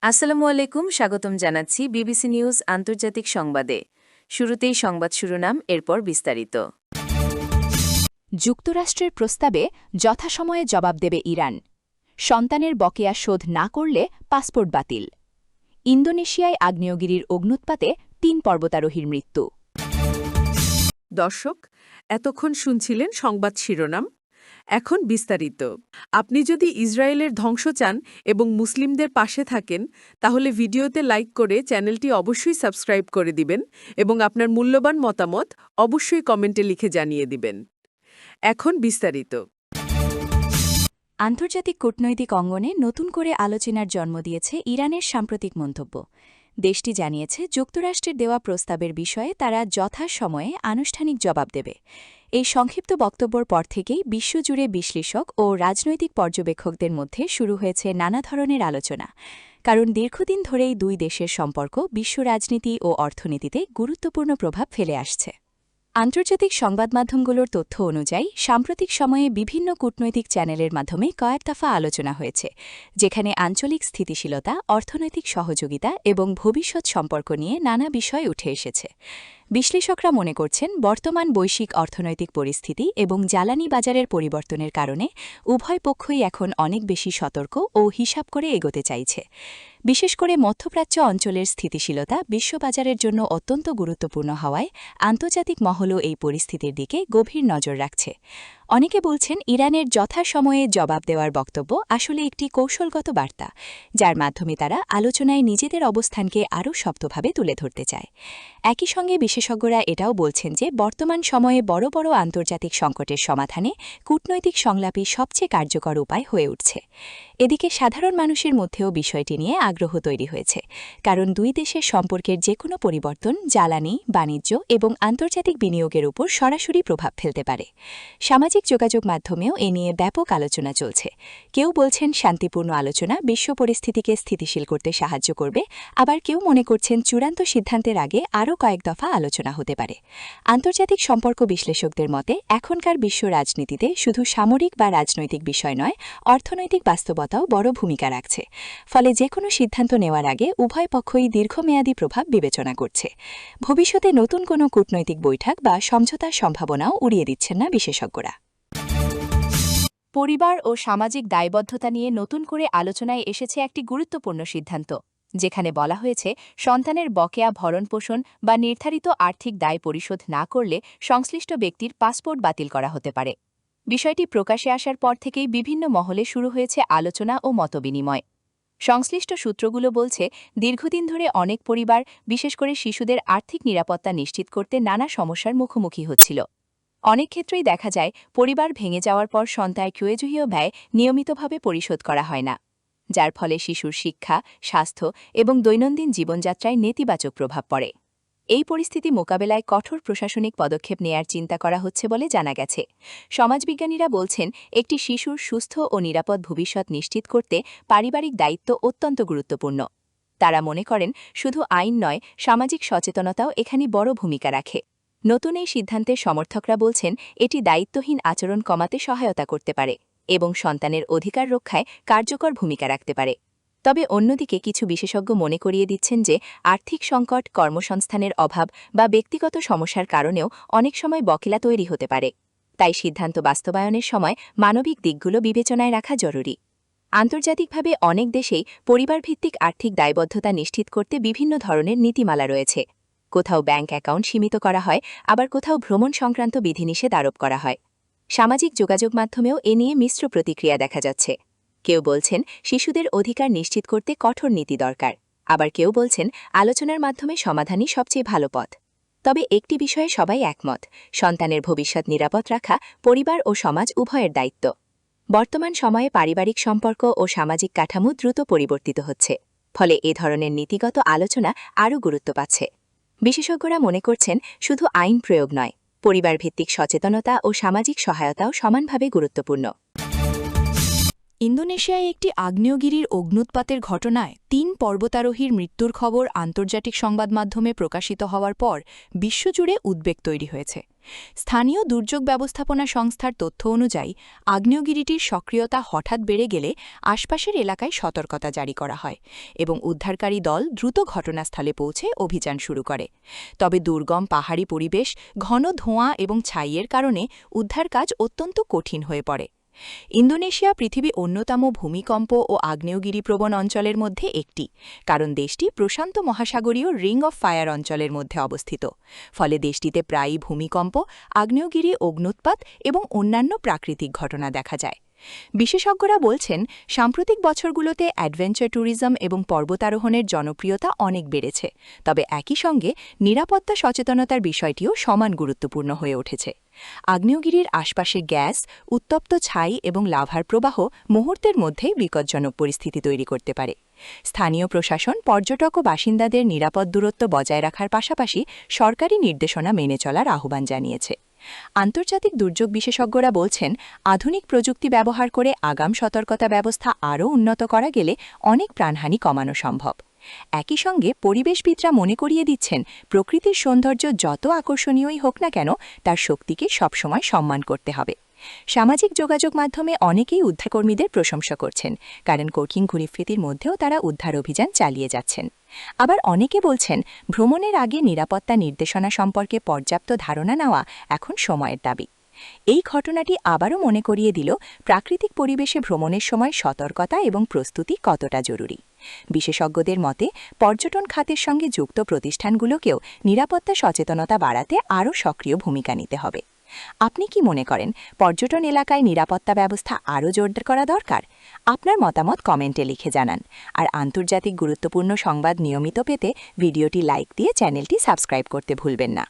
আসসালামু আলাইকুম, স্বাগতম জানাচ্ছি বিবিসি নিউজ আন্তর্জাতিক সংবাদে। শুরুতেই সংবাদ শিরোনাম, এরপর বিস্তারিত। যুক্তরাষ্ট্রের প্রস্তাবে যথাসময়ে জবাব দেবে ইরান। সন্তানের বকেয়া শোধ না করলে পাসপোর্ট বাতিল। ইন্দোনেশিয়ায় আগ্নেয়গিরির অগ্ন্যুৎপাতে ৩ পর্বতারোহীর মৃত্যু। দর্শক, এতক্ষণ শুনছিলেন সংবাদ শিরোনাম। এখন বিস্তারিত। আপনি যদি ইসরায়েলের ধ্বংস চান এবং মুসলিমদের পাশে থাকেন, তাহলে ভিডিওতে লাইক করে চ্যানেলটি অবশ্যই সাবস্ক্রাইব করে দিবেন এবং আপনার মূল্যবান মতামত অবশ্যই কমেন্টে লিখে জানিয়ে দিবেন। এখন বিস্তারিত। আন্তর্জাতিক কূটনৈতিক অঙ্গনে নতুন করে আলোচনার জন্ম দিয়েছে ইরানের সাম্প্রতিক মন্তব্য। দেশটি জানিয়েছে যুক্তরাষ্ট্রের দেওয়া প্রস্তাবের বিষয়ে তারা যথাসময়ে আনুষ্ঠানিক জবাব দেবে। এই সংক্ষিপ্ত বক্তব্যর পর থেকেই বিশ্বজুড়ে বিশ্লেষক ও রাজনৈতিক পর্যবেক্ষকদের মধ্যে শুরু হয়েছে নানা ধরনের আলোচনা। কারণ দীর্ঘদিন ধরেই দুই দেশের সম্পর্ক বিশ্ব রাজনীতি ও অর্থনীতিতে গুরুত্বপূর্ণ প্রভাব ফেলে আসছে। আন্তর্জাতিক সংবাদমাধ্যমগুলোর তথ্য অনুযায়ী সাম্প্রতিক সময়ে বিভিন্ন কূটনৈতিক চ্যানেলের মাধ্যমে কয়েক দফা আলোচনা হয়েছে, যেখানে আঞ্চলিক স্থিতিশীলতা, অর্থনৈতিক সহযোগিতা এবং ভবিষ্যৎ সম্পর্ক নিয়ে নানা বিষয় উঠে এসেছে। বিশ্লেষকরা মনে করছেন বর্তমান বৈশ্বিক অর্থনৈতিক পরিস্থিতি এবং জ্বালানি বাজারের পরিবর্তনের কারণে উভয় পক্ষই এখন অনেক বেশি সতর্ক ও হিসাব করে এগোতে চাইছে। বিশেষ করে মধ্যপ্রাচ্য অঞ্চলের স্থিতিশীলতা বিশ্ববাজারের জন্য অত্যন্ত গুরুত্বপূর্ণ হওয়ায় আন্তর্জাতিক মহলও এই পরিস্থিতির দিকে গভীর নজর রাখছে। অনেকে বলছেন ইরানের যথাসময়ে জবাব দেওয়ার বক্তব্য আসলে একটি কৌশলগত বার্তা, যার মাধ্যমে তারা আলোচনায় নিজেদের অবস্থানকে আরও শক্তভাবে তুলে ধরতে চায়। একই সঙ্গে বিশেষজ্ঞরা এটাও বলছেন যে বর্তমান সময়ে বড় বড় আন্তর্জাতিক সংকটের সমাধানে কূটনৈতিক সংলাপই সবচেয়ে কার্যকর উপায় হয়ে উঠছে। এদিকে সাধারণ মানুষের মধ্যেও বিষয়টি নিয়ে আগ্রহ তৈরি হয়েছে, কারণ দুই দেশের সম্পর্কের যে কোনো পরিবর্তন জ্বালানি, বাণিজ্য এবং আন্তর্জাতিক বিনিয়োগের উপর সরাসরি প্রভাব ফেলতে পারে। সামাজিক যোগাযোগ মাধ্যমেও এ নিয়ে ব্যাপক আলোচনা চলছে। কেউ বলছেন শান্তিপূর্ণ আলোচনা বিশ্ব পরিস্থিতিকে স্থিতিশীল করতে সাহায্য করবে, আবার কেউ মনে করছেন চূড়ান্ত সিদ্ধান্তের আগে আরও কয়েক দফা আলোচনা হতে পারে। আন্তর্জাতিক সম্পর্ক বিশ্লেষকদের মতে এখনকার বিশ্ব রাজনীতিতে শুধু সামরিক বা রাজনৈতিক বিষয় নয়, অর্থনৈতিক বাস্তবতাও বড় ভূমিকা রাখছে। ফলে যে কোনো সিদ্ধান্ত নেওয়ার আগে উভয় পক্ষই দীর্ঘমেয়াদী প্রভাব বিবেচনা করছে। ভবিষ্যতে নতুন কোনো কূটনৈতিক বৈঠক বা সমঝোতার সম্ভাবনাও উড়িয়ে দিচ্ছেন না বিশেষজ্ঞরা। পরিবার ও সামাজিক দায়বদ্ধতা নিয়ে নতুন করে আলোচনায় এসেছে একটি গুরুত্বপূর্ণ সিদ্ধান্ত, যেখানে বলা হয়েছে সন্তানের বকেয়া ভরণপোষণ বা নির্ধারিত আর্থিক দায় পরিশোধ না করলে সংশ্লিষ্ট ব্যক্তির পাসপোর্ট বাতিল করা হতে পারে। বিষয়টি প্রকাশে আসার পর থেকেই বিভিন্ন মহলে শুরু হয়েছে আলোচনা ও মতবিনিময়। সংশ্লিষ্ট সূত্রগুলো বলছে দীর্ঘদিন ধরে অনেক পরিবার, বিশেষ করে শিশুদের আর্থিক নিরাপত্তা নিশ্চিত করতে নানা সমস্যার মুখোমুখি হচ্ছিল। অনেক ক্ষেত্রেই দেখা যায় পরিবার ভেঙে যাওয়ার পর সন্তানের ক্রয়জহীয় ব্যয় নিয়মিতভাবে পরিশোধ করা হয় না, যার ফলে শিশুর শিক্ষা, স্বাস্থ্য এবং দৈনন্দিন জীবনযাত্রায় নেতিবাচক প্রভাব পড়ে। এই পরিস্থিতি মোকাবেলায় কঠোর প্রশাসনিক পদক্ষেপ নেয়ার চিন্তা করা হচ্ছে বলে জানা গেছে। সমাজবিজ্ঞানীরা বলছেন একটি শিশুর সুস্থ ও নিরাপদ ভবিষ্যৎ নিশ্চিত করতে পারিবারিক দায়িত্ব অত্যন্ত গুরুত্বপূর্ণ। তারা মনে করেন শুধু আইন নয়, সামাজিক সচেতনতাও এখানে বড় ভূমিকা রাখে। নতুন এই সিদ্ধান্তের সমর্থকরা বলছেন এটি দায়িত্বহীন আচরণ কমাতে সহায়তা করতে পারে এবং সন্তানের অধিকার রক্ষায় কার্যকর ভূমিকা রাখতে পারে। তবে অন্যদিকে কিছু বিশেষজ্ঞ মনে করিয়ে দিচ্ছেন যে আর্থিক সংকট, কর্মসংস্থানের অভাব বা ব্যক্তিগত সমস্যার কারণেও অনেক সময় বকেয়া তৈরি হতে পারে। তাই সিদ্ধান্ত বাস্তবায়নের সময় মানবিক দিকগুলো বিবেচনায় রাখা জরুরি। আন্তর্জাতিকভাবে অনেক দেশেই পরিবারভিত্তিক আর্থিক দায়বদ্ধতা নিশ্চিত করতে বিভিন্ন ধরনের নীতিমালা রয়েছে। কোথাও ব্যাংক অ্যাকাউন্ট সীমিত করা হয়, আবার কোথাও ভ্রমণ সংক্রান্ত বিধিনিষেধ আরোপ করা হয়। সামাজিক যোগাযোগ মাধ্যমেও এ নিয়ে মিশ্র প্রতিক্রিয়া দেখা যাচ্ছে। কেউ বলছেন শিশুদের অধিকার নিশ্চিত করতে কঠোর নীতি দরকার, আবার কেউ বলছেন আলোচনার মাধ্যমে সমাধানই সবচেয়ে ভালো পথ। তবে একটি বিষয়ে সবাই একমত, সন্তানের ভবিষ্যৎ নিরাপদ রাখা পরিবার ও সমাজ উভয়ের দায়িত্ব। বর্তমান সময়ে পারিবারিক সম্পর্ক ও সামাজিক কাঠামো দ্রুত পরিবর্তিত হচ্ছে, ফলে এ ধরনের নীতিগত আলোচনা আরও গুরুত্ব পাচ্ছে। বিশেষজ্ঞরা মনে করছেন শুধু আইন প্রয়োগ নয়, পরিবারভিত্তিক সচেতনতা ও সামাজিক সহায়তাও সমানভাবে গুরুত্বপূর্ণ। ইন্দোনেশিয়ায় একটি আগ্নেয়গিরির অগ্ন্যুৎপাতের ঘটনায় ৩ পর্বতারোহীর মৃত্যুর খবর আন্তর্জাতিক সংবাদ মাধ্যমে প্রকাশিত হওয়ার পর বিশ্বজুড়ে উদ্বেগ তৈরি হয়েছে। স্থানীয় দুর্যোগ ব্যবস্থাপনা সংস্থার তথ্য অনুযায়ী আগ্নেয়গিরিটির সক্রিয়তা হঠাৎ বেড়ে গেলে আশপাশের এলাকায় সতর্কতা জারি করা হয় এবং উদ্ধারকারী দল দ্রুত ঘটনাস্থলে পৌঁছে অভিযান শুরু করে। তবে দুর্গম পাহাড়ি পরিবেশ, ঘন ধোঁয়া এবং ছাইয়ের কারণে উদ্ধার কাজ অত্যন্ত কঠিন হয়ে পড়ে। ইন্দোনেশিয়া পৃথিবীর অন্যতম ভূমিকম্প ও আগ্নেয়গিরিপ্রবণ অঞ্চলের মধ্যে একটি, কারণ দেশটি প্রশান্ত মহাসাগরীয় রিং অফ ফায়ার অঞ্চলের মধ্যে অবস্থিত। ফলে দেশটিতে প্রায়ই ভূমিকম্প, আগ্নেয়গিরি অগ্ন্যুৎপাত এবং অন্যান্য প্রাকৃতিক ঘটনা দেখা যায়। বিশেষজ্ঞরা বলছেন, সাম্প্রতিক বছরগুলোতে অ্যাডভেঞ্চার ট্যুরিজম এবং পর্বতারোহণের জনপ্রিয়তা অনেক বেড়েছে, তবে একই সঙ্গে নিরাপত্তা সচেতনতার বিষয়টিও সমান গুরুত্বপূর্ণ হয়ে উঠেছে। আগ্নেয়গিরির আশপাশে গ্যাস, উত্তপ্ত ছাই এবং লাভার প্রবাহ মুহূর্তের মধ্যেই বিপজ্জনক পরিস্থিতি তৈরি করতে পারে। স্থানীয় প্রশাসন পর্যটক ও বাসিন্দাদের নিরাপদ দূরত্ব বজায় রাখার পাশাপাশি সরকারি নির্দেশনা মেনে চলার আহ্বান জানিয়েছে। আন্তর্জাতিক দুর্যোগ বিশেষজ্ঞরা বলছেন, আধুনিক প্রযুক্তি ব্যবহার করে আগাম সতর্কতা ব্যবস্থা আরও উন্নত করা গেলে অনেক প্রাণহানি কমানো সম্ভব। একই সঙ্গে পরিবেশবিদরা মনে করিয়ে দিচ্ছেন, প্রকৃতির সৌন্দর্য যত আকর্ষণীয়ই হোক না কেন, তার শক্তিকে সবসময় সম্মান করতে হবে। সামাজিক যোগাযোগ মাধ্যমে অনেকেই উদ্ধারকর্মীদের প্রশংসা করছেন, কারণ কঠিন পরিস্থিতির মধ্যেও তারা উদ্ধার অভিযান চালিয়ে যাচ্ছেন। আবার অনেকে বলছেন, ভ্রমণের আগে নিরাপত্তা নির্দেশনা সম্পর্কে পর্যাপ্ত ধারণা নেওয়া এখন সময়ের দাবি। এই ঘটনাটি আবারও মনে করিয়ে দিল, প্রাকৃতিক পরিবেশে ভ্রমণের সময় সতর্কতা এবং প্রস্তুতি কতটা জরুরি। বিশেষজ্ঞদের মতে, পর্যটন খাতের সঙ্গে যুক্ত প্রতিষ্ঠানগুলোকেও নিরাপত্তা সচেতনতা বাড়াতে আরও সক্রিয় ভূমিকা নিতে হবে। আপনি কি মনে করেন, পর্যটন এলাকায় নিরাপত্তা ব্যবস্থা আরও জোরদার করা দরকার? আপনার মতামত কমেন্টে লিখে জানান। আর আন্তর্জাতিক গুরুত্বপূর্ণ সংবাদ নিয়মিত পেতে ভিডিওটি লাইক দিয়ে চ্যানেলটি সাবস্ক্রাইব করতে ভুলবেন না।